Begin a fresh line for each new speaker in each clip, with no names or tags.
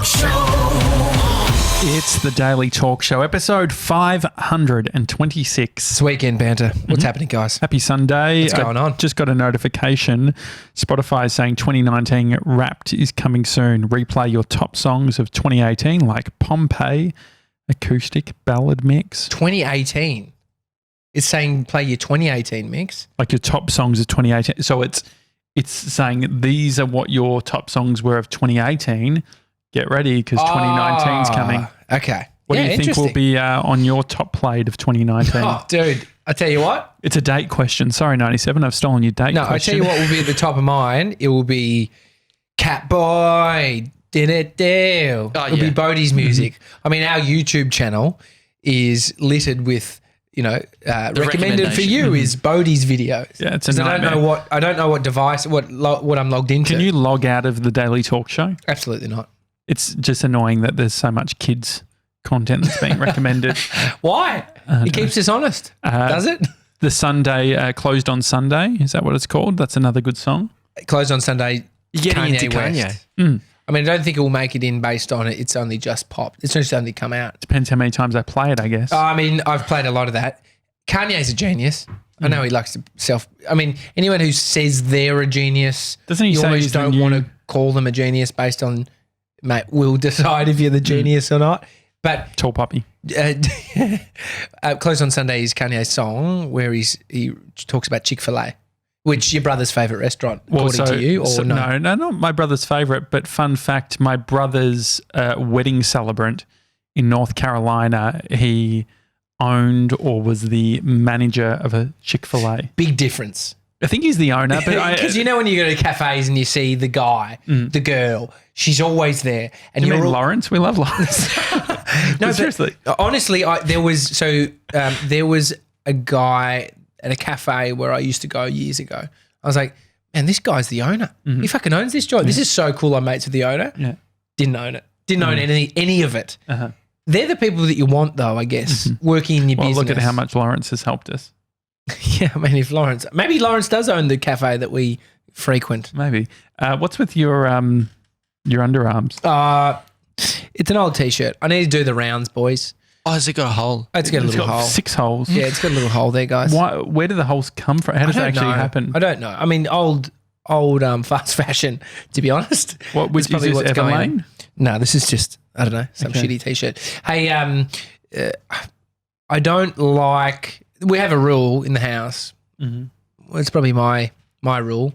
Talk Show.
It's the Daily Talk Show, episode 526.
It's weekend banter. What's happening, guys?
Happy Sunday.
What's going on?
Just got a notification. Spotify is saying 2019 Wrapped is coming soon. Replay your top songs of 2018 like Pompeii, acoustic ballad mix.
2018. It's saying play your 2018 mix.
Like your top songs of 2018. So it's saying these are what your top songs were of 2018. Get ready because 2019 is coming.
Okay.
What do you think will be on your top plate of 2019?
Oh, dude, I tell you what.
It's a date question. Sorry, 97. I've stolen your date question.
I tell you what will be at the top of mine. It will be Catboy. Did it do? It'll be Bodie's music. I mean, our YouTube channel is littered with, recommended for you is Bodie's videos.
Yeah, it's a nightmare.
I don't know what device, what I'm logged into.
Can you log out of the Daily Talk Show?
Absolutely not.
It's just annoying that there's so much kids content that's being recommended.
Why? It keeps us honest. Does it?
The Sunday, Closed on Sunday. Is that what it's called? That's another good song.
Closed on Sunday.
Getting into
Kanye.
Mm.
I mean, I don't think it will make it in based on it. It's only just popped. It's just only come out.
Depends how many times I play it, I guess.
I mean, I've played a lot of that. Kanye's a genius. I know he likes to anyone who says they're a genius,
doesn't he
you
say
almost
he's
don't want to call them a genius based on, mate, we'll decide if you're the genius or not. But
Tall Puppy.
Closed on Sunday is Kanye's song where he talks about Chick-fil-A, which your brother's favourite restaurant, according to you, or no?
No, not my brother's favourite, but fun fact, my brother's wedding celebrant in North Carolina, he owned or was the manager of a Chick-fil-A.
Big difference.
I think he's the owner.
Because you know when you go to cafes and you see the guy, the girl, she's always there. And
you mean Lawrence? We love Lawrence.
No,
seriously.
Honestly, there was a guy at a cafe where I used to go years ago. I was like, man, this guy's the owner. He fucking owns this joint. This is so cool. I'm mates with the owner.
Yeah.
Didn't own it. Didn't own any of it.
Uh-huh.
They're the people that you want, though, I guess, working in your business.
Look at how much Lawrence has helped us.
Yeah, I mean, maybe Lawrence does own the cafe that we frequent.
Maybe. What's with your underarms?
It's an old T-shirt. I need to do the rounds, boys.
Oh, has it got a hole?
It's got a little hole.
6 holes.
Yeah, it's got a little hole there, guys.
Where do the holes come from? How does that actually happen?
I don't know. I mean, old fast fashion, to be honest.
Is this Everlane?
No, this is just, I don't know, some shitty T-shirt. Hey, I don't like, we have a rule in the house. Well, it's probably my rule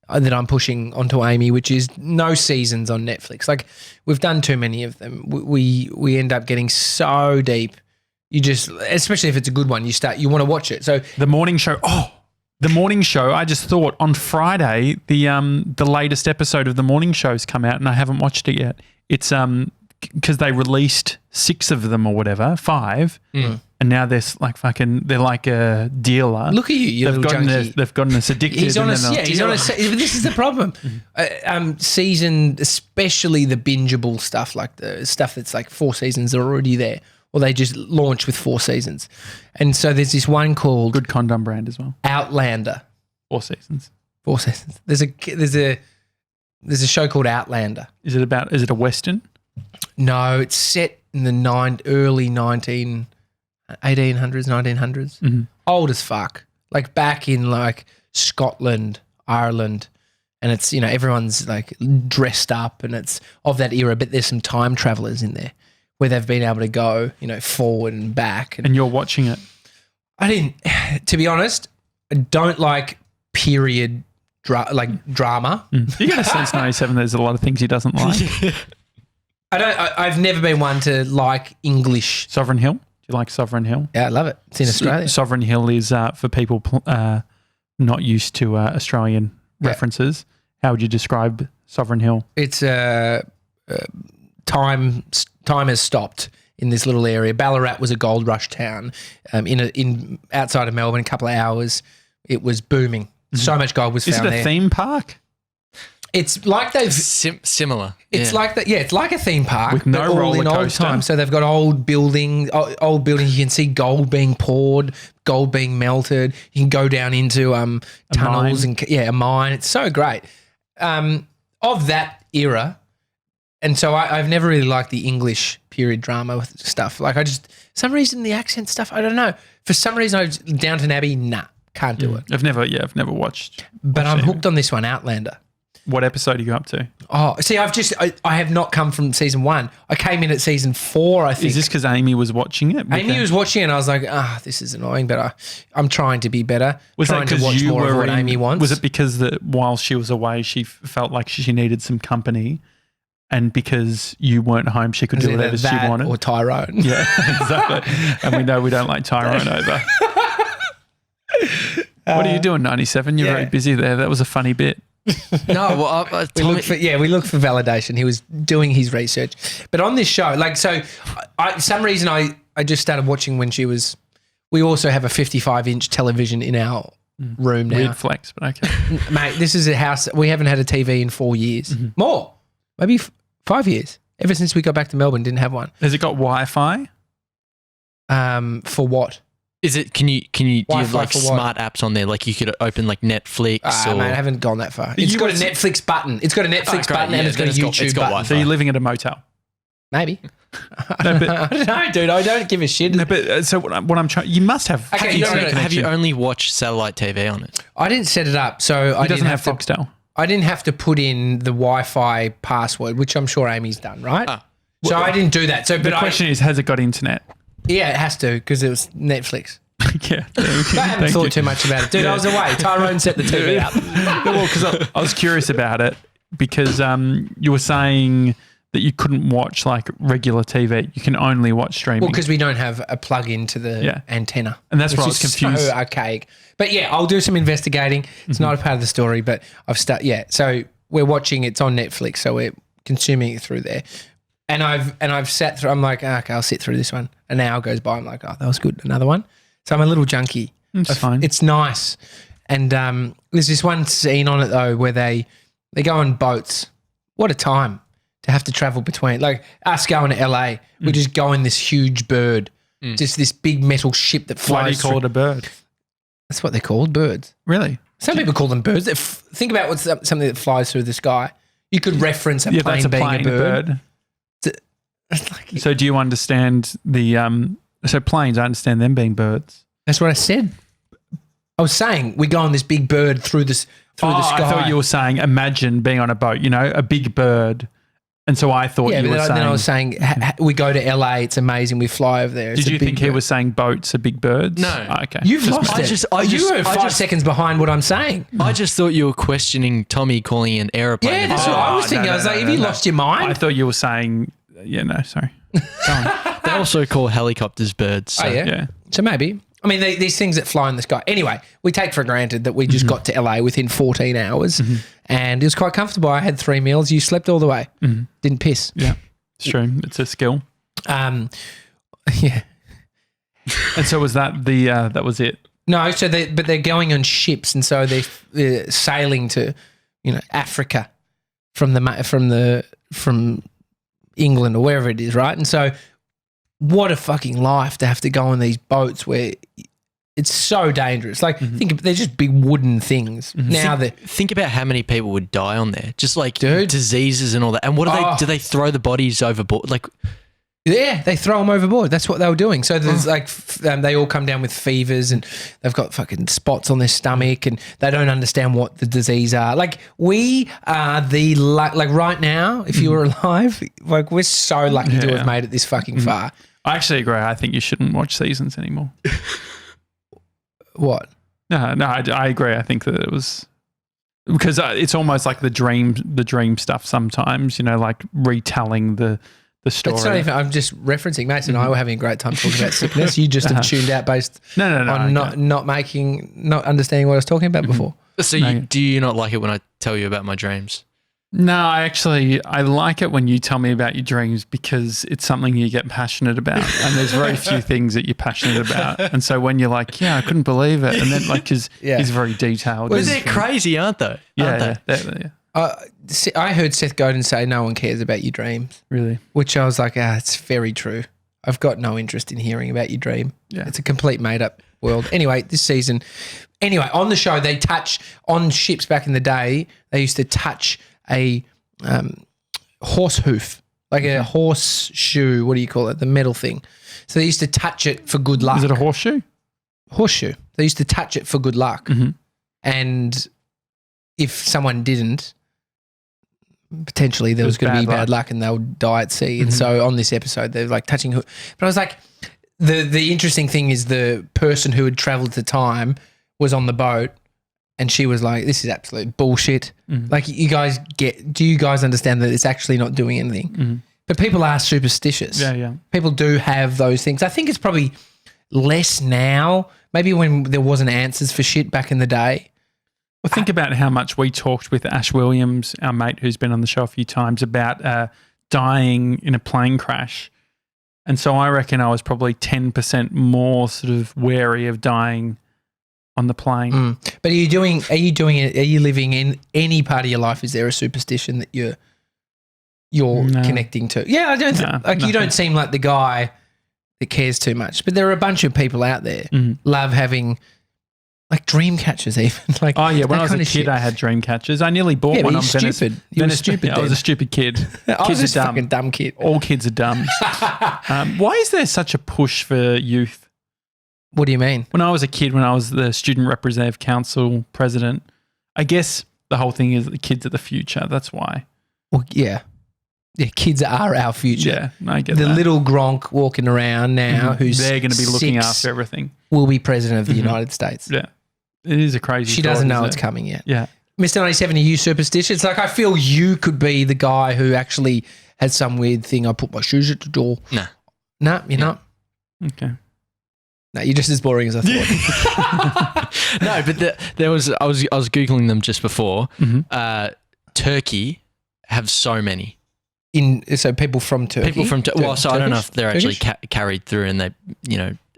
that I'm pushing onto Amy, which is no seasons on Netflix. Like, we've done too many of them. We end up getting so deep. You just, especially if it's a good one, you want to watch it. So
The Morning Show. Oh, The Morning Show. I just thought on Friday the latest episode of The Morning Show's come out and I haven't watched it yet. It's because they released 6 of them or whatever, 5. And now they're like a dealer.
Look at you little junkie.
They've gotten us addicted.
He's on this is the problem. Season, especially the bingeable stuff, like the stuff that's like 4 seasons are already there, or they just launch with 4 seasons. And so there's this one called
good condom brand as well.
Outlander.
4 seasons.
4 seasons. There's a show called Outlander.
Is it a Western?
No, it's set in the early 1800s, 1900s. Old as fuck. Like back in like Scotland, Ireland, and it's, everyone's like dressed up and it's of that era, but there's some time travelers in there where they've been able to go, forward and back.
And you're watching it?
I didn't, to be honest, I don't like period drama.
You get a sense 97 there's a lot of things he doesn't like.
I've never been one to like English.
Sovereign Hill? Do you like Sovereign Hill?
Yeah, I love it. It's in Australia.
Sovereign Hill is for people not used to Australian references. How would you describe Sovereign Hill?
It's time has stopped in this little area. Ballarat was a gold rush town. In outside of Melbourne, a couple of hours, it was booming. So much gold was found there.
Is it a theme park?
It's like they've
similar.
It's like that. Yeah, it's like a theme park
with no roller coaster.
Time. So they've got old buildings. You can see gold being poured, gold being melted. You can go down into tunnels and a mine. It's so great. Of that era, and so I've never really liked the English period drama stuff. Like some reason the accent stuff, I don't know. For some reason, Downton Abbey, nah, can't do it.
I've never watched.
But I'm hooked on this one, Outlander.
What episode are you up to?
Oh, see, I have not come from season 1. I came in at season 4, I think.
Is this because Amy was watching it?
Amy was watching it and I was like, this is annoying, but I'm trying to be better.
Was
trying
that
to watch more of what Amy wants.
Was it because that while she was away, she felt like she needed some company, and because you weren't home, she could do whatever she wanted?
Or Tyrone.
Yeah, exactly. And we know we don't like Tyrone over. What are you doing, 97? You're very busy there. That was a funny bit.
No, well,
we look for validation. He was doing his research. But on this show, some reason I just started watching when she was, we also have a 55-inch television in our room now.
Weird flex, but okay.
Mate, this is a house, we haven't had a TV in 4 years. More, maybe 5 years. Ever since we got back to Melbourne, didn't have one.
Has it got Wi-Fi?
For what?
Is it? Do you have
Wi-Fi
like
for what?
smart apps on there? Like you could open like Netflix or
Mate, I haven't gone that far. It's got a Netflix button. It's got a Netflix button and it's got a YouTube button.
So you're living at a motel?
Maybe.
No, but,
I don't know, dude. I don't give a shit.
no, but so what I'm trying, you must have.
Okay,
internet
have you
connection.
only watched satellite TV on it?
I didn't set it up, so I
He doesn't
didn't
have
have to.
Foxtel.
I didn't have to put in the Wi-Fi password, which I'm sure Amy's done, right? So I didn't do that. So,
The question is, has it got internet?
yeah, it has to because it was Netflix.
Yeah.
I haven't thought too much about it, dude. I was away. Tyrone set the TV up.
Well, because I was curious about it because you were saying that you couldn't watch like regular TV. You can only watch streaming.
Well, because we don't have a plug into the antenna.
And that's why I
which
was
is
confused.
So archaic. But yeah, I'll do some investigating. It's not a part of the story, but so we're watching, it's on Netflix, so we're consuming it through there. And I've sat through, I'm like, okay, I'll sit through this one. An hour goes by, I'm like, oh, that was good. Another one. So I'm a little junkie.
It's fine.
It's nice. And there's this one scene on it though where they go on boats. What a time to have to travel between, like us going to LA, we just go in this huge bird, just this big metal ship that flies.
Why do you call it a bird?
That's what they're called, birds.
Really?
Some people call them birds. Think about what's something that flies through the sky. You could reference a plane
that's a
being
plane,
a bird.
So do you understand the so planes? I understand them being birds.
That's what I said. I was saying we go on this big bird through the sky.
I thought you were saying imagine being on a boat. You know, a big bird. And so I thought you were saying.
Then I was saying we go to LA. It's amazing. We fly over there.
Did you think he was saying boats are big birds?
No.
Oh, okay.
You've lost it. You were 5 seconds behind what I'm saying.
I just thought you were questioning Tommy calling an aeroplane.
Yeah, that's what I was thinking. I was like, have you lost your mind?
I thought you were saying. Yeah, no, sorry.
They also call helicopters birds. So.
Oh, yeah?
Yeah.
So maybe. I mean, these things that fly in the sky. Anyway, we take for granted that we just got to LA within 14 hours and it was quite comfortable. I had 3 meals. You slept all the way. Didn't piss.
Yeah, it's true. It's a skill.
Yeah.
And so was that that was it?
No, so they're going on ships and so they're sailing to, Africa from England or wherever it is, right? And so what a fucking life to have to go on these boats where it's so dangerous. Like, they're just big wooden things. Now
Think about how many people would die on there. Just like
Dude.
diseases and all that. And what do they throw the bodies overboard? Like,
yeah, they throw them overboard. That's what they were doing. So there's they all come down with fevers and they've got fucking spots on their stomach and they don't understand what the disease are. Like, we are like right now, if you were alive, like we're so lucky to have made it this fucking far.
I actually agree. I think you shouldn't watch seasons anymore.
What?
No, I agree. I think that it was because it's almost like the dream stuff sometimes, like retelling the story.
It's not even, I'm just referencing. Mason and I were having a great time talking about sickness. You just have tuned out based on not understanding what I was talking about before.
So do you not like it when I tell you about my dreams?
No, I like it when you tell me about your dreams because it's something you get passionate about, and there's very few things that you're passionate about. And so when you're like, yeah, I couldn't believe it, and then like, because he's very detailed.
Well, they're crazy, aren't they?
Yeah.
I heard Seth Godin say no one cares about your dreams.
Really?
Which I was like, it's very true. I've got no interest in hearing about your dream.
Yeah.
It's a complete made-up world. Anyway, this season, on the show, they touch on ships back in the day. They used to touch a horse hoof, like a horseshoe. What do you call it? The metal thing. So they used to touch it for good luck.
Is it a horseshoe?
Horseshoe. They used to touch it for good luck.
Mhm.
And if someone didn't, potentially there was going to be bad luck and they would die at sea. And so on this episode, they're like touching. But I was like, the interesting thing is the person who had travelled to time was on the boat and she was like, this is absolute bullshit. Like do you guys understand that it's actually not doing anything? But people are superstitious.
Yeah.
People do have those things. I think it's probably less now. Maybe when there wasn't answers for shit back in the day.
Well, think about how much we talked with Ash Williams, our mate who's been on the show a few times, about dying in a plane crash. And so I reckon I was probably 10% more sort of wary of dying on the plane.
But are you doing it? Are you living in any part of your life? Is there a superstition that you're connecting to? Yeah, I don't think you don't seem like the guy that cares too much. But there are a bunch of people out there love having like dream catchers even. Like
when I was a kid, I had dream catchers. I nearly bought one on Venice.
Stupid. You were stupid.
I was a stupid kid.
Kids are dumb. Fucking dumb kid.
All kids are dumb. Why is there such a push for youth?
What do you mean?
When I was a kid, when I was the Student Representative Council president, I guess the whole thing is the kids are the future. That's why.
Well, yeah. Yeah, kids are our future.
Yeah, I get
the
that.
little Gronk walking around now who's
they're going to be looking
6,
after everything.
Will be president of the United States.
Yeah. It is a crazy
She
thought,
doesn't know
isn't
it's
it?
coming yet.
Yeah.
Mr. 97, are you superstitious? Like I feel you could be the guy who actually had some weird thing. I put my shoes at the door. No, you're not.
Okay.
No, you're just as boring as I thought.
No, but I was googling them just before. Turkey have so many.
So people from Turkey.
People from well, so I don't know if they're actually
Turkish?
carried through and they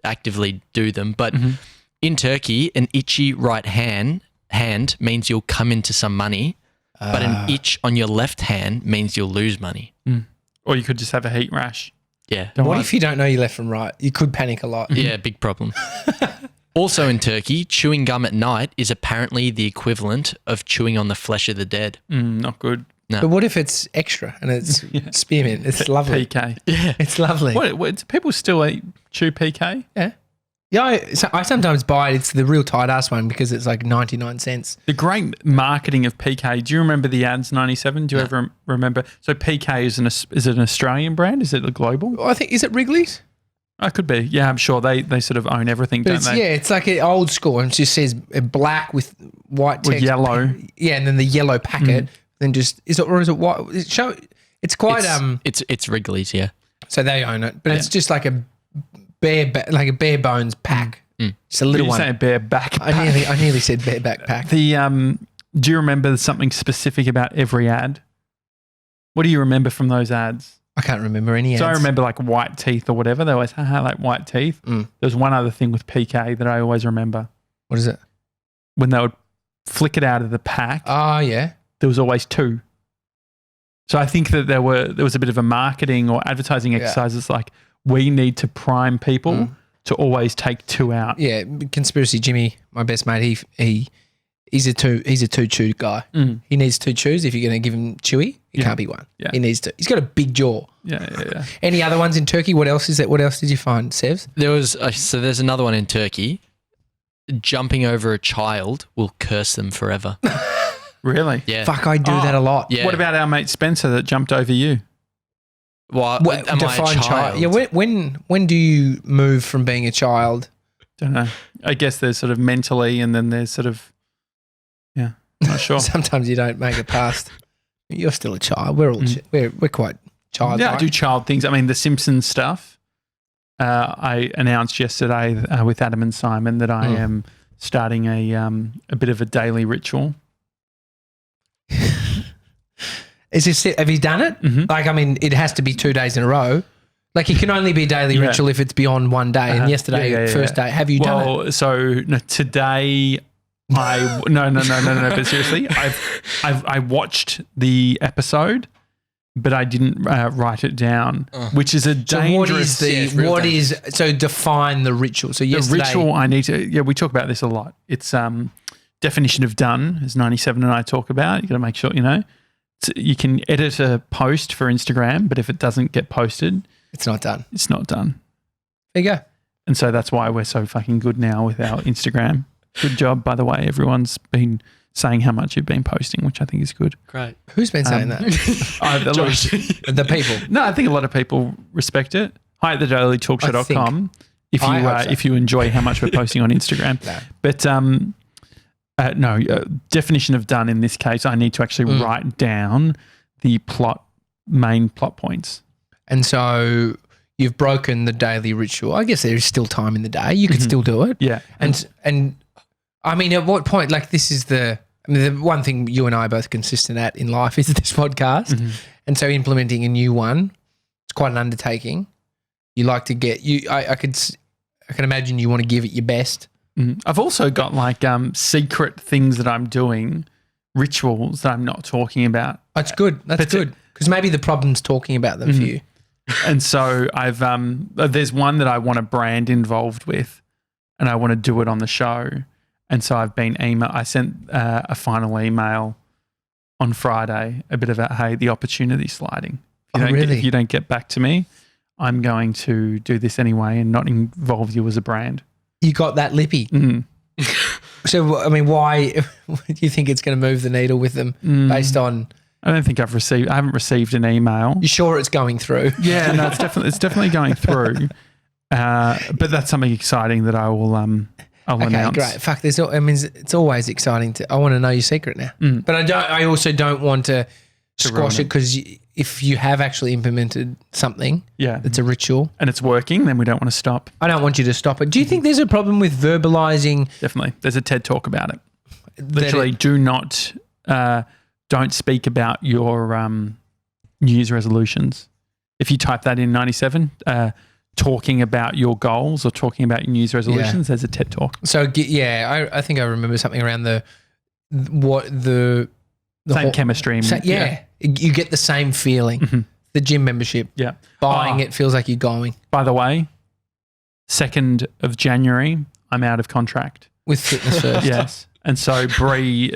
actively do them, but in Turkey, an itchy right hand means you'll come into some money, but an itch on your left hand means you'll lose money.
Or you could just have a heat rash.
Yeah.
What if you don't know your left from right? You could panic a lot.
Yeah, big problem. Also in Turkey, chewing gum at night is apparently the equivalent of chewing on the flesh of the dead.
Not good.
No.
But what if it's extra and it's spearmint? It's lovely.
PK.
Yeah.
It's lovely.
What do people still chew PK?
Yeah. Yeah, I sometimes buy it. It's the real tight ass one because it's like 99 cents.
The great marketing of PK. Do you remember the ads 97? Do you ever remember? So PK is it an Australian brand? Is it a global?
I think, is it Wrigley's?
It could be. Yeah, I'm sure they sort of own everything, don't they?
Yeah, it's like an old school and it just says black with white text.
With yellow.
Yeah, and then the yellow packet. Then just is it white? It's quite
It's Wrigley's, yeah.
So they own it, but it's just like a bare bones pack. Just a little one.
You say bare back.
I nearly said bare back pack.
Do you remember something specific about every ad? What do you remember from those ads?
I can't remember any ads.
So I remember like white teeth or whatever. They always like white teeth. There's one other thing with PK that I always remember.
What is it?
When they would flick it out of the pack.
Oh yeah.
There was always 2. So I think that there was a bit of a marketing or advertising exercise. It's like we need to prime people to always take 2 out.
Yeah, conspiracy Jimmy, my best mate, he's a 2 chew guy. He needs 2 chews. If you're going to give him chewy, it can't be 1.
Yeah.
He needs 2. He's got a big jaw.
Yeah.
Any other ones in Turkey? What else is it? What else did you find, Sevs?
There's another one in Turkey. Jumping over a child will curse them forever.
Really?
Yeah.
Fuck, I do that a lot.
Yeah. What about our mate Spencer that jumped over you?
Well, am I a child?
Yeah, when do you move from being a child?
Don't know. I guess there's sort of mentally and then there's sort of, not sure.
Sometimes you don't make it past. You're still a child. We're all we're quite childlike.
Yeah, I do child things. I mean, the Simpsons stuff. I announced yesterday with Adam and Simon that I am starting a bit of a daily ritual.
Have you done it? Like, I mean, it has to be 2 days in a row. Like, it can only be a daily ritual if it's beyond 1 day. And yesterday, first day, have you done it?
Well, so today, no. But seriously, I watched the episode, but I didn't write it down, which is a dangerous.
So define the ritual. So yesterday,
the ritual I need to. Yeah, we talk about this a lot. It's definition of done, as 97 and I talk about. You got to make sure you know. you can edit a post for Instagram, but if it doesn't get posted,
It's not done.
it's not done.
There you go.
And so that's why we're so fucking good now with our Instagram. Good job, by the way. Everyone's been saying how much you've been posting, which I think is good.
Great.
Who's been saying that? The people.
No, I think a lot of people respect it. Hi at thedailytalkshow.com if you enjoy how much we're posting on Instagram.
No.
But definition of done in this case, I need to actually write down the main plot points.
And so you've broken the daily ritual. I guess there is still time in the day. You could still do it.
Yeah.
And I mean, at what point, like this is the one thing you and I are both consistent at in life is this podcast. And so implementing a new one, it's quite an undertaking. You like to get, I can imagine you want to give it your best.
I've also got like secret things that I'm doing, rituals that I'm not talking about.
That's good. That's good. Because maybe the problem's talking about them for you.
And so I've there's one that I want a brand involved with, and I want to do it on the show. And so I've been I sent a final email on Friday, a bit about, hey, the opportunity sliding. If you don't get back to me, I'm going to do this anyway and not involve you as a brand.
You got that lippy. So, I mean, why do you think it's going to move the needle with them based on?
I don't think I haven't received an email.
You sure it's going through?
Yeah, no, it's definitely going through. But that's something exciting that I'll announce.
Great. Fuck, it's always exciting I want to know your secret now. But I also don't want to squash it because if you have actually implemented something that's a ritual
and it's working, then we don't want to stop.
I don't want you to stop it. Do you think there's a problem with verbalizing?
Definitely. There's a TED talk about it. Literally, don't speak about your New Year's resolutions. If you type that in 97, talking about your goals or talking about your New Year's resolutions, there's a TED talk.
So, I think I remember something around the
same chemistry.
You get the same feeling. The gym membership.
Yeah.
Buying it feels like you're going.
By the way, 2nd of January, I'm out of contract.
With Fitness First.
Yes. And so Bree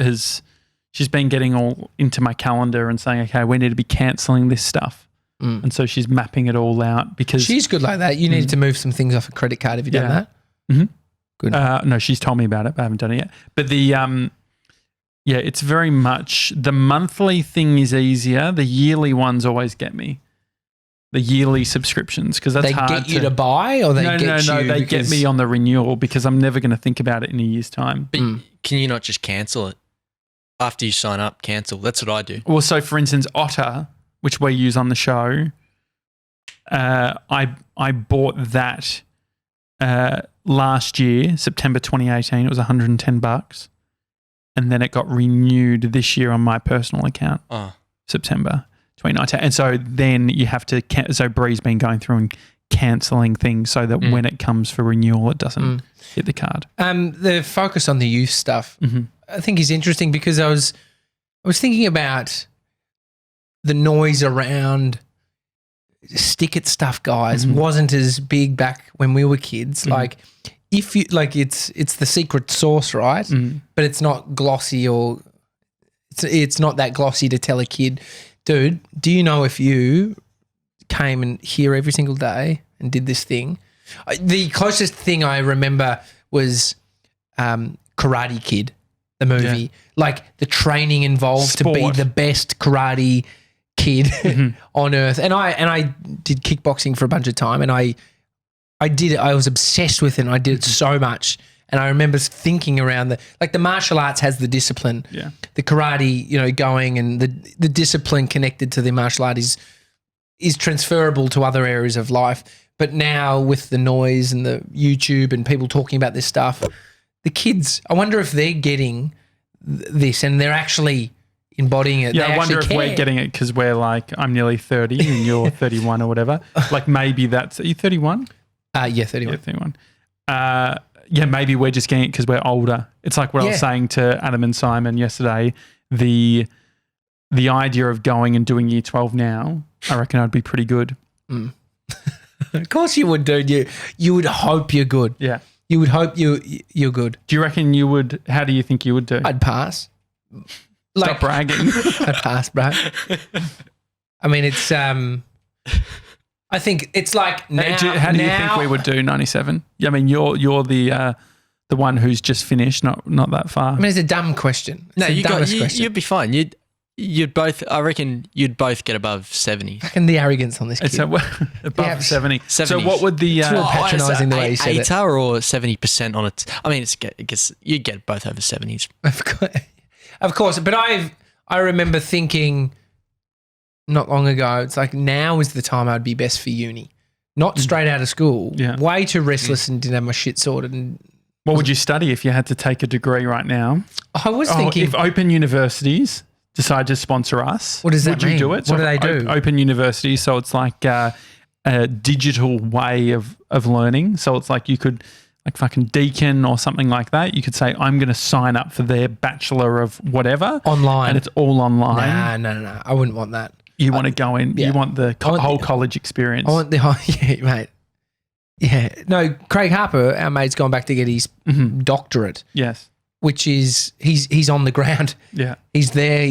she's been getting all into my calendar and saying, okay, we need to be cancelling this stuff. And so she's mapping it all out because
she's good like that. You need to move some things off a credit card. Have you done that? Good.
No, she's told me about it, but I haven't done it yet. But it's very much the monthly thing is easier. The yearly ones always get me. The yearly subscriptions because that's hard. They get
you to buy, or they
they get me on the renewal because I'm never going to think about it in a year's time.
But can you not just cancel it after you sign up? Cancel. That's what I do.
Well, so for instance, Otter, which we use on the show, I bought that last year, September 2018. It was $110. And then it got renewed this year on my personal account, September 2019. And so then you have to, so Bree's been going through and cancelling things so that when it comes for renewal, it doesn't hit the card.
The focus on the youth stuff, I think is interesting because I was thinking about the noise around stick it stuff, guys, wasn't as big back when we were kids. Like, if you it's the secret sauce, right? But it's not glossy or it's not that glossy to tell a kid, dude, do you know if you came and here every single day and did this thing? The closest thing I remember was Karate Kid, the movie. Yeah. Like the training involved to be the best karate kid on earth. And I did kickboxing for a bunch of time and I did it. I was obsessed with it and I did it so much. And I remember thinking around the martial arts has the discipline.
Yeah.
The karate, going and the discipline connected to the martial art is transferable to other areas of life. But now with the noise and the YouTube and people talking about this stuff, the kids, I wonder if they're getting this and they're actually embodying it.
Yeah, I wonder if we're getting it because we're like, I'm nearly 30 and you're 31 or whatever. Like maybe are you 31?
Yeah, 31.
Yeah, 31. Maybe we're just getting it because we're older. It's like what I was saying to Adam and Simon yesterday. The idea of going and doing year 12 now, I reckon I'd be pretty good.
Of course you would, dude. You would hope you're good.
Yeah.
You would hope you're good.
Do you reckon you would? How do you think you would do?
I'd pass.
Stop bragging.
I passed, bro. I mean, it's I think it's like now.
How do you think we would do 97? I mean, you're the one who's just finished, not that far.
I mean, it's a dumb question. It's
No,
the dumbest question.
you'd be fine. You'd both. I reckon you'd both get above 70.
Fucking the arrogance on this kid.
It's above 70. So
70s.
what would the
It's real patronising the way you said it.
80 or 70% on it. I mean, I guess you'd get both over 70s.
Of course, but I remember thinking not long ago, it's like now is the time I'd be best for uni. Not straight out of school.
Yeah.
Way too restless and didn't have my shit sorted. And
what would you study if you had to take a degree right now?
I was thinking,
if open universities decide to sponsor us,
what does that
would you
mean?
do it?
What do they do?
Open universities, so it's like a digital way of learning. So it's like you could, like fucking Deakin or something like that. You could say, I'm going to sign up for their bachelor of whatever.
Online.
And it's all online.
No. I wouldn't want that.
You want to go in.
Yeah.
You want the whole college experience.
I want the whole, yeah, mate. Yeah. No, Craig Harper, our mate's gone back to get his doctorate,
Yes.
which is, he's on the ground.
Yeah.
He's there.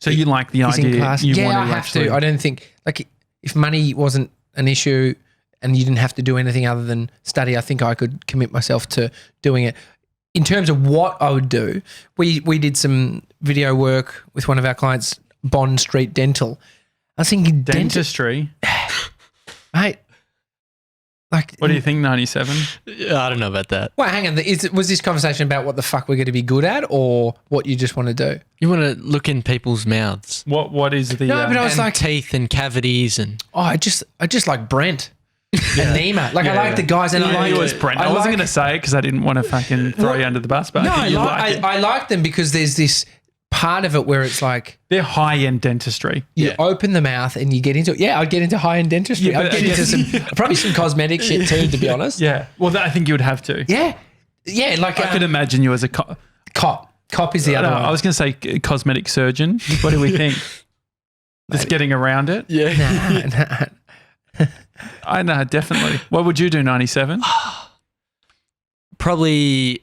So you like the
He's in
idea?
class.
You
Yeah,
want
I have
actually,
to. I don't think, like, if money wasn't an issue and you didn't have to do anything other than study, I think I could commit myself to doing it. In terms of what I would do, we did some video work with one of our clients, Bond Street Dental. I was thinking
dentistry.
mate. Like,
What do you think, 97?
I don't know about that.
well, hang on. Was this conversation about what the fuck we're going to be good at, or what you just want to do?
You want to look in people's mouths.
What is the...
No, but I was
And
like,
teeth and cavities and
I just like Brent and Nima. Like, I like the guys, and I like
it was Brent. I wasn't going to say it because I didn't want to fucking throw you under the bus, but
No,
I
I like them because there's this part of it where it's like
they're high-end dentistry.
you open the mouth and you get into it. Yeah, I'd get into high-end dentistry.
Yeah,
I'd
but-
get into probably some cosmetic shit too, to be honest.
Yeah. Well, I think you would have to.
Yeah. Like
I could imagine you as a cop.
Cop is the other one.
I was going to say cosmetic surgeon. What do we think? Just getting around it?
yeah.
Nah.
I know, definitely. What would you do, 97?
Probably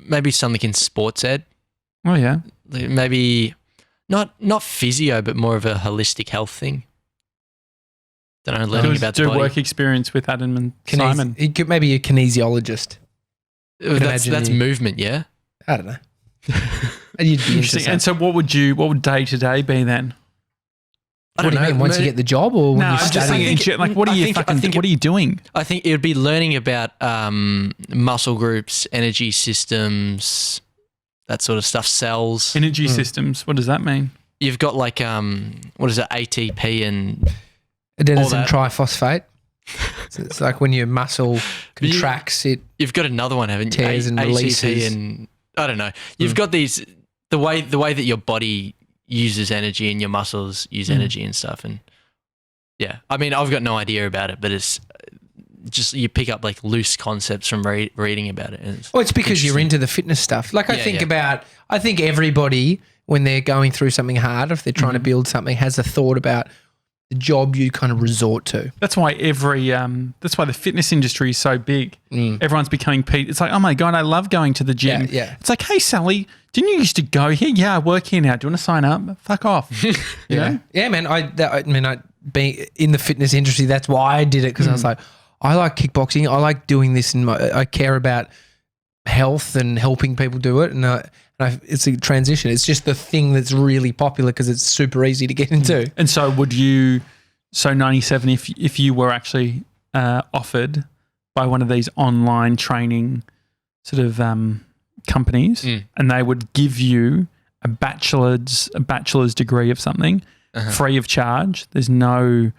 maybe something in sports ed.
Oh, yeah.
Like maybe not physio, but more of a holistic health thing. Don't know, learning about the
do
body.
work experience with Adam and Simon.
He could maybe a kinesiologist.
That's
imagine you-
movement, yeah.
I don't know. You'd be
Interesting.
interesting.
And so what would day to day be then?
What do you mean? Once you get the job, or when
No,
you
I'm just
study?
thinking, like, what are you what are you doing?
I think it would be learning about muscle groups, energy systems, that sort of stuff, cells.
Energy systems. What does that mean?
You've got like what is it, ATP and
Adenosine
that.
triphosphate. So it's like when your muscle contracts, it
you've got another one, haven't you?
tears and
ATP
releases.
and I don't know. You've got these the way that your body uses energy and your muscles use energy and stuff. And yeah, I mean, I've got no idea about it, but it's just you pick up like loose concepts from reading about it. And
Well, it's because you're
interesting.
into the fitness stuff. Like I
Yeah,
think everybody, when they're going through something hard, if they're trying to build something, has a thought about the job you kind of resort to.
That's why that's why the fitness industry is so big. Everyone's becoming It's like, oh my God, I love going to the gym.
Yeah.
It's like, hey, Sally, didn't you used to go here? Yeah, I work here now. Do you want to sign up? Fuck off. You know?
Yeah, man. I being in the fitness industry, that's why I did it, because I was like, I like kickboxing. I like doing this, and I care about health and helping people do it. And it's a transition. It's just the thing that's really popular because it's super easy to get into.
And so 97, if you were actually offered by one of these online training sort of companies and they would give you a bachelor's degree of something free of charge, there's no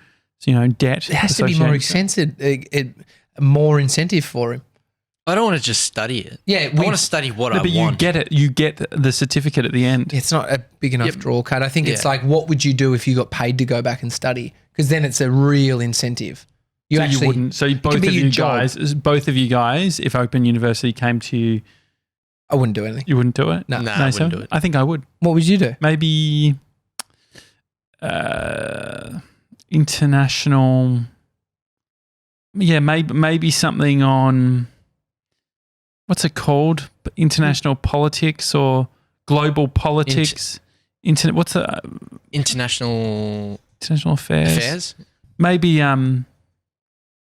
debt.
It has to be more expensive, more incentive for him.
I don't want to just study it.
Yeah,
I want to study what I
but
want.
you get it. You get the certificate at the end.
It's not a big enough draw card. I think it's like, what would you do if you got paid to go back and study? Because then it's a real incentive. You
wouldn't. So both of you guys, if Open University came to you,
I wouldn't do anything.
you wouldn't do it.
No.
I wouldn't do it.
I think I would.
What would you do?
Maybe international. Yeah, maybe something on. What's it called? International politics or global politics, What's the
International
affairs? Maybe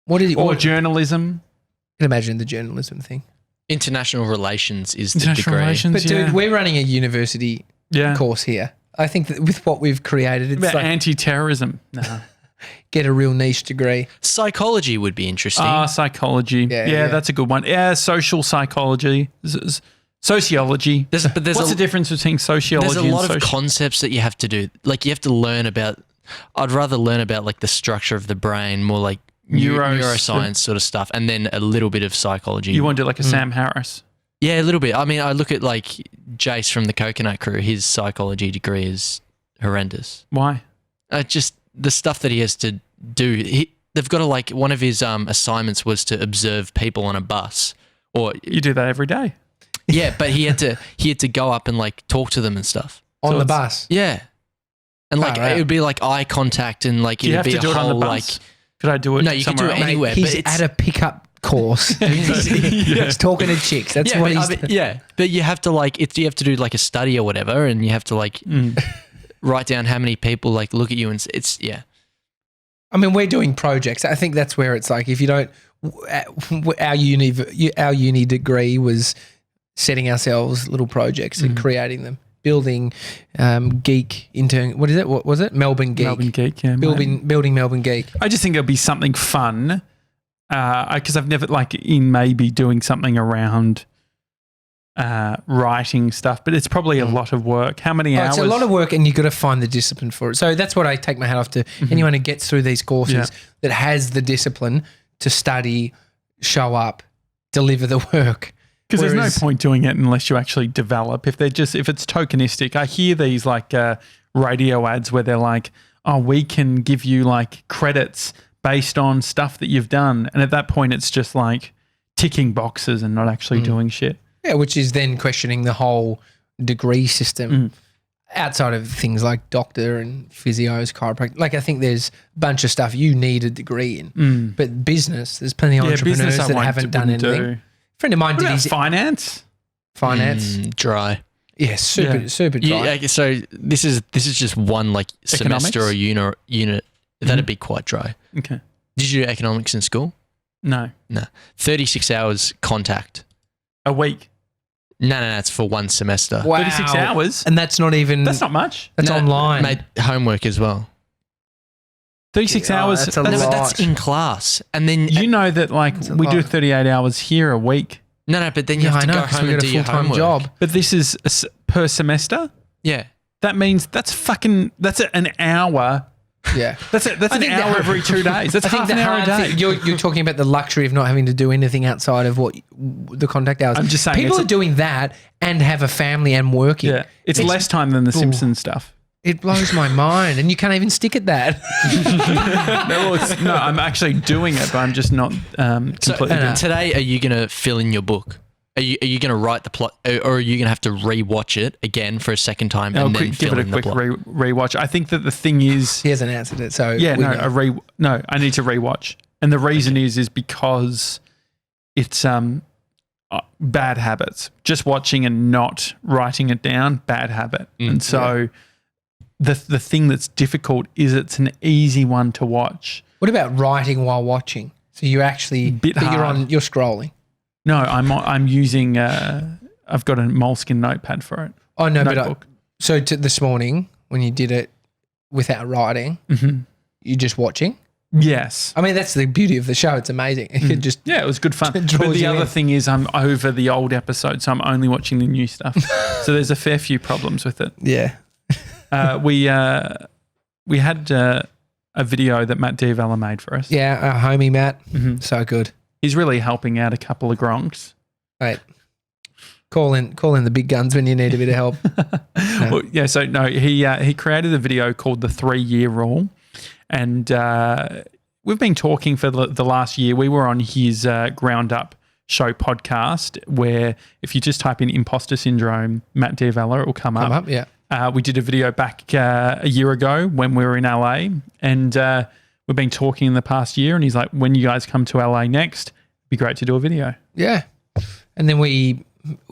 What is
or journalism.
I can imagine the journalism thing.
International relations is the
International
degree.
relations.
But dude, we're running a university course here. I think that with what we've created, it's
about
like
anti-terrorism. No.
get a real niche degree.
Psychology would be interesting.
Psychology. Yeah, that's a good one. Yeah, social psychology. Sociology. What's the difference between sociology and
There's a lot of concepts that you have to do. Like you have to learn about. I'd rather learn about like the structure of the brain, more like neuroscience sort of stuff, and then a little bit of psychology.
You want to do like a Sam Harris?
Yeah, a little bit. I mean, I look at like Jace from the Coconut Crew. His psychology degree is horrendous.
Why?
Just the stuff that he has to do. They've got to like one of his assignments was to observe people on a bus. Or
you do that every day.
Yeah, but he had to go up and like talk to them and stuff
On the bus?
Yeah. And like it would be like eye contact and like it would be a whole like.
Could I do it?
No, you could do it anywhere.
He's
but
at a pickup course. He's talking to chicks. That's what he's.
But you have to like you have to do like a study or whatever, and you have to like write down how many people like look at you, and it's
I mean, we're doing projects. I think that's where it's like if you don't. Our uni degree was setting ourselves little projects and creating them. Building Geek intern. What is it? What was it? Melbourne Geek.
Melbourne Geek, yeah.
Building Melbourne Geek.
I just think it'll be something fun because I've never maybe doing something around writing stuff, but it's probably a lot of work. How many hours?
It's a lot of work and you've got to find the discipline for it. So that's what I take my hat off to anyone who gets through these courses that has the discipline to study, show up, deliver the work.
Because there's no point doing it unless you actually develop. If it's tokenistic, I hear these like radio ads where they're like, "Oh, we can give you like credits based on stuff that you've done," and at that point, it's just like ticking boxes and not actually doing shit.
Yeah, which is then questioning the whole degree system outside of things like doctor and physios, chiropractor. Like I think there's a bunch of stuff you need a degree in, but business, there's plenty of entrepreneurs that haven't done anything. Friend of mine did his
finance.
Dry.
Yeah, super dry.
Yeah, so this is just one like semester or unit. That'd be quite dry.
Okay.
Did you do economics in school?
No.
36 hours contact
a week.
No, it's for one semester.
Wow.
36 hours,
and that's not even.
That's not much.
That's online.
Made homework as well.
36 hours.
That's a lot.
But that's in class, and then
you know that like we do 38 hours here a week.
No, but then you have to go home and do your homework. Job.
But this is per semester.
Yeah,
that means that's an hour.
Yeah,
that's an hour every 2 days. That's half an hour a day.
You're talking about the luxury of not having to do anything outside of what the contact hours.
I'm just saying
people are doing that and have a family and working.
Yeah, it's less time than the Simpsons stuff.
It blows my mind, and you can't even stick at that.
No, I'm actually doing it, but I'm just not completely.
So, today, are you going to fill in your book? Are you going to write the plot, or are you going to have to re-watch it again for a second time and then
give it a quick re-watch? I think that the thing is,
he hasn't answered it, so
yeah, I need to re-watch, and the reason is because it's bad habits. Just watching and not writing it down, bad habit, and so. The thing that's difficult is it's an easy one to watch.
What about writing while watching? So you're actually you're scrolling.
No, I'm using I've got a Moleskine notepad for it.
Oh no, notebook. This morning when you did it without writing, you're just watching.
Yes,
I mean that's the beauty of the show. It's amazing. It
it was good fun. But the other thing is I'm over the old episodes, so I'm only watching the new stuff. So there's a fair few problems with it.
Yeah.
We had a video that Matt Diavella made for us.
Yeah, our homie Matt. So good.
He's really helping out a couple of gronks.
Right. Call in the big guns when you need a bit of help.
No. Well, he created a video called the 3-year rule, and we've been talking for the last year. We were on his Ground Up show podcast, where if you just type in imposter syndrome, Matt Diavella, it will come up.
Yeah.
We did a video back a year ago when we were in LA, and we've been talking in the past year, and he's like, when you guys come to LA next, it'd be great to do a video.
Yeah. And then we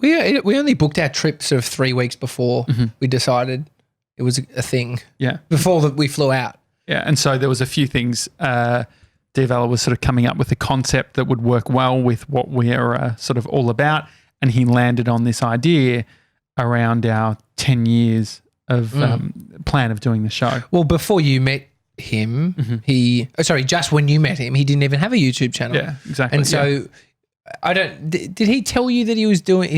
only booked our trip sort of 3 weeks before we decided it was a thing.
Yeah.
Before we flew out.
Yeah, and so there was a few things. Devala was sort of coming up with a concept that would work well with what we're sort of all about, and he landed on this idea around our 10 years of plan of doing the show.
Well, before you met him, just when you met him, he didn't even have a YouTube channel.
Yeah, exactly.
And so did he tell you that he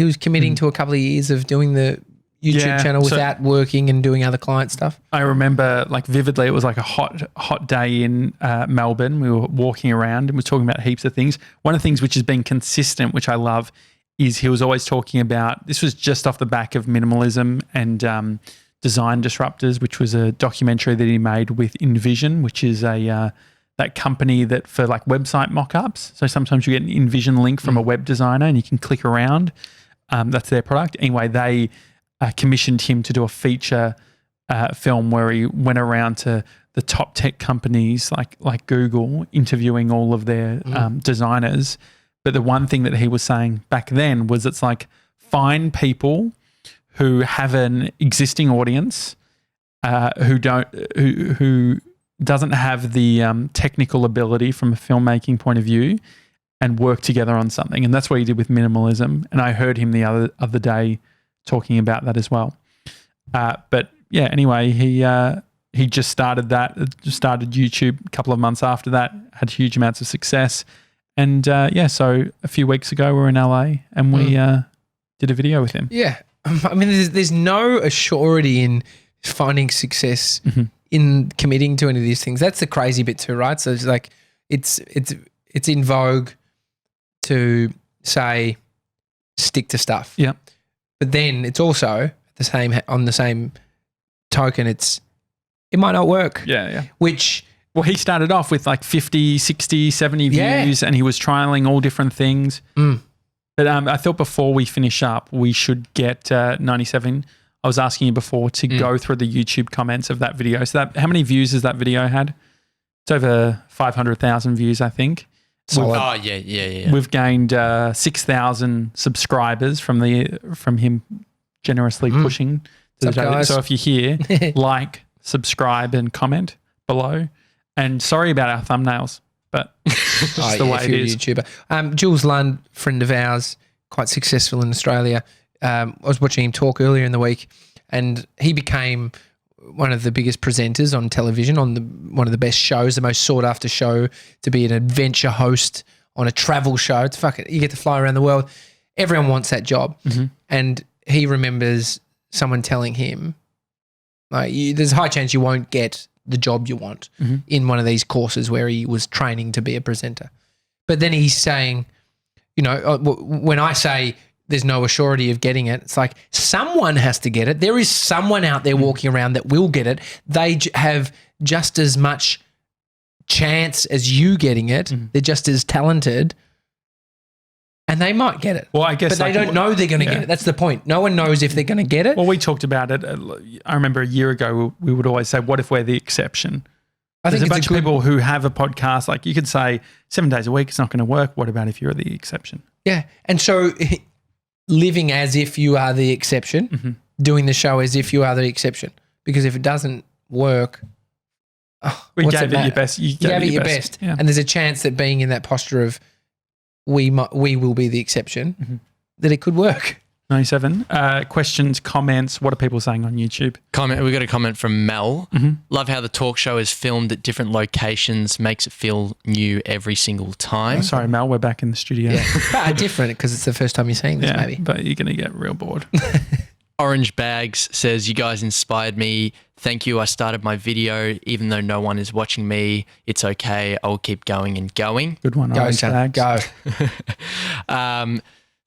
was committing to a couple of years of doing the YouTube channel without working and doing other client stuff?
I remember like vividly, it was like a hot day in Melbourne. We were walking around and we were talking about heaps of things. One of the things which has been consistent, which I love, is he was always talking about, this was just off the back of minimalism and design disruptors, which was a documentary that he made with InVision, which is that company that for like website mock-ups. So sometimes you get an InVision link from a web designer and you can click around. That's their product. Anyway, they commissioned him to do a feature film where he went around to the top tech companies like Google, interviewing all of their designers. But the one thing that he was saying back then was it's like, find people who have an existing audience, who doesn't have the technical ability from a filmmaking point of view, and work together on something. And that's what he did with minimalism. And I heard him the other day talking about that as well. But yeah, anyway, he just started started YouTube a couple of months after that, had huge amounts of success. And so a few weeks ago we were in LA and we did a video with him. Yeah.
I mean, there's no assurity in finding success in committing to any of these things. That's the crazy bit too, right? So it's like it's in vogue to say stick to stuff.
Yeah.
But then it's also on the same token, it might not work.
Yeah.
Well,
he started off with like 50, 60, 70 views and he was trialing all different things. But I thought before we finish up, we should get 97. I was asking you before to go through the YouTube comments of that video. So how many views has that video had? It's over 500,000 views, I think.
Yeah.
We've gained 6,000 subscribers from him generously pushing.
What's up, guys?
So if you're here, like, subscribe and comment below. And sorry about our thumbnails, but it's just the way it is.
YouTuber. Jules Lund, friend of ours, quite successful in Australia. I was watching him talk earlier in the week, and he became one of the biggest presenters on television, on one of the best shows, the most sought after show, to be an adventure host on a travel show. It's you get to fly around the world. Everyone wants that job. And he remembers someone telling him, there's a high chance you won't get the job you want in one of these courses where he was training to be a presenter. But then he's saying, when I say there's no assurity of getting it, it's like someone has to get it. There is someone out there walking around that will get it. They have just as much chance as you getting it. They're just as talented. And they might get it.
Well, I guess,
but they don't know they're going to get it. That's the point. No one knows if they're going to get it.
Well, we talked about it. I remember a year ago, we would always say, what if we're the exception? There's a bunch of people who have a podcast. Like you could say 7 days a week, it's not going to work. What about if you're the exception?
Yeah. And so living as if you are the exception, doing the show as if you are the exception. Because if it doesn't work,
we gave it your best. You gave it your best.
Yeah. And there's a chance that being in that posture of we will be the exception, that it could work.
97. Questions, comments. What are people saying on YouTube?
We got a comment from Mel. Love how the talk show is filmed at different locations, makes it feel new every single time.
Oh, sorry, Mel, we're back in the studio.
Yeah. Different because it's the first time you're seeing this, maybe.
But you're going to get real bored.
Orange Bags says, you guys inspired me. Thank you. I started my video. Even though no one is watching me, it's okay. I'll keep going and going.
Good one, Orange Bags.
Go.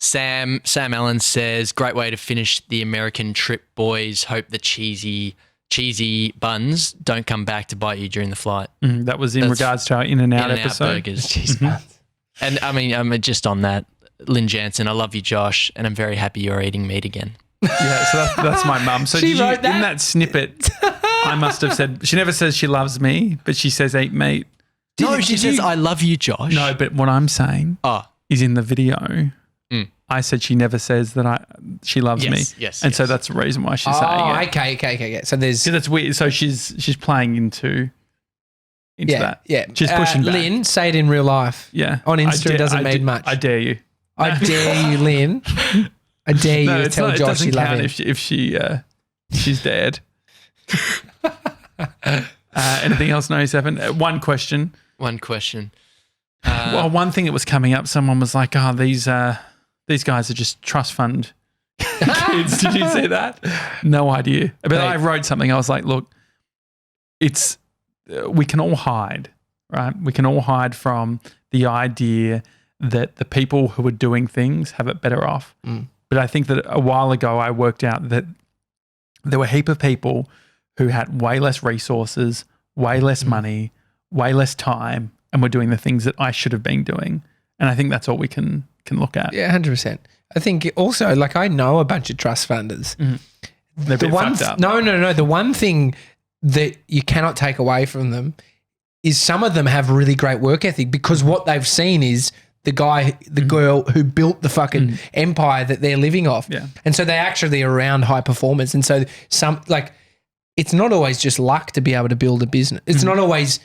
Sam Allen says, great way to finish the American trip, boys. Hope the cheesy buns don't come back to bite you during the flight.
That was in regards to our In-N-Out episode.
Burgers. Cheese buns. And I mean, just on that, Lynn Janssen, I love you, Josh, and I'm very happy you're eating meat again.
Yeah, so that's my mum. So
she wrote that?
In that snippet, I must have said, she never says she loves me, but she says eat meat.
She says, I love you, Josh.
No, but what I'm saying is in the video, I said she never says that she loves me.
Yes.
And so that's the reason why she's saying it.
Okay. So there's...
Because it's weird. So she's playing into that.
Yeah.
She's pushing back.
Lynn, say it in real life.
Yeah.
On Insta, it doesn't mean much.
I dare you.
I dare you, Lynn. I dare you to tell Josh you love him.
If she's dared. Anything else, 97? One question. Well, one thing that was coming up, someone was like, "Oh, these guys are just trust fund kids." Did you see that? No idea. But I wrote something. I was like, "Look, it's we can all hide, right? We can all hide from the idea that the people who are doing things have it better off." But I think that a while ago, I worked out that there were a heap of people who had way less resources, way less money, way less time, and were doing the things that I should have been doing. And I think that's all we can look at.
Yeah, 100%. I think also, like, I know a bunch of trust funders.
They're a bit fucked up.
No. The one thing that you cannot take away from them is some of them have really great work ethic, because what they've seen is the girl who built the fucking empire that they're living off.
Yeah.
And so they actually are around high performance. And so it's not always just luck to be able to build a business. It's not always...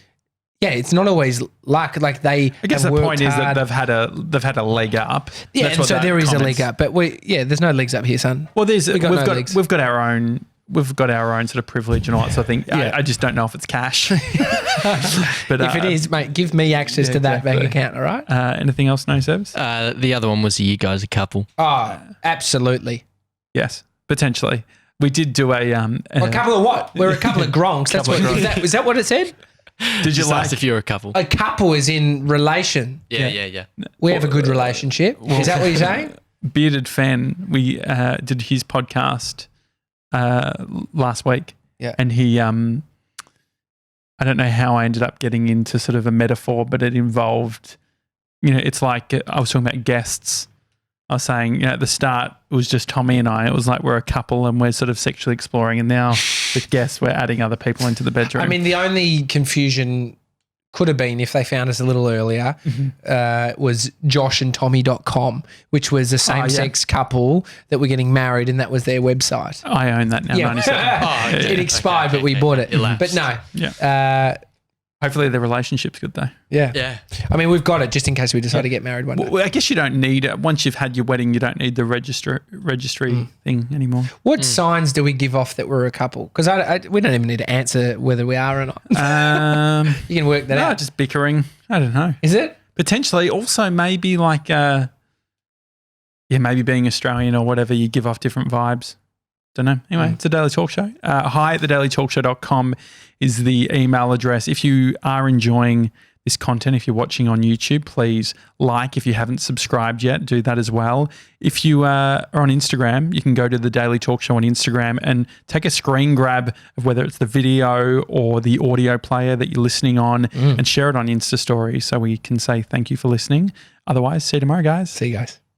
Yeah, it's not always luck. Like I
guess the point is that they've had a leg up.
Yeah, and so there is a leg up, but there's no legs up here, son.
Well, we've got our own sort of privilege and all that sort of thing.
Yeah.
I just don't know if it's cash. But
if it is, mate, give me access to that bank account. All right.
Anything else, no, Sebs?
The other one was you guys a couple.
Oh, absolutely.
Yes, potentially. We did do a
couple of what? We're a couple of gronks. That's what. Is that what it said?
Did you
ask if you're a couple?
A couple is in relation.
Yeah.
We have a good relationship. Is that what you're saying?
Bearded Fan, we did his podcast last week.
Yeah.
And he, I don't know how I ended up getting into sort of a metaphor, but it involved, it's like I was talking about guests. I was saying, at the start, it was just Tommy and I. It was like we're a couple and we're sort of sexually exploring. And now with guests, we're adding other people into the bedroom.
I mean, the only confusion could have been, if they found us a little earlier, was joshandtommy.com, which was a same-sex couple that were getting married, and that was their website.
I own that now, 97.
It expired, but we bought it. But no.
Yeah. Hopefully the relationship's good though.
Yeah. I mean, we've got it just in case we decide to get married one day.
Well, I guess you don't need it. Once you've had your wedding, you don't need the registry thing anymore.
What signs do we give off that we're a couple? Because we don't even need to answer whether we are or not. You can work that out.
Just bickering. I don't know.
Is it?
Potentially. Also maybe like, maybe being Australian or whatever, you give off different vibes. Don't know. Anyway, it's a Daily Talk Show. hi@thedailytalkshow.com is the email address. If you are enjoying this content, if you're watching on YouTube, please like. If you haven't subscribed yet, do that as well. If you are on Instagram, you can go to the Daily Talk Show on Instagram and take a screen grab of whether it's the video or the audio player that you're listening on and share it on Insta Stories so we can say thank you for listening. Otherwise, see you tomorrow, guys.
See you guys.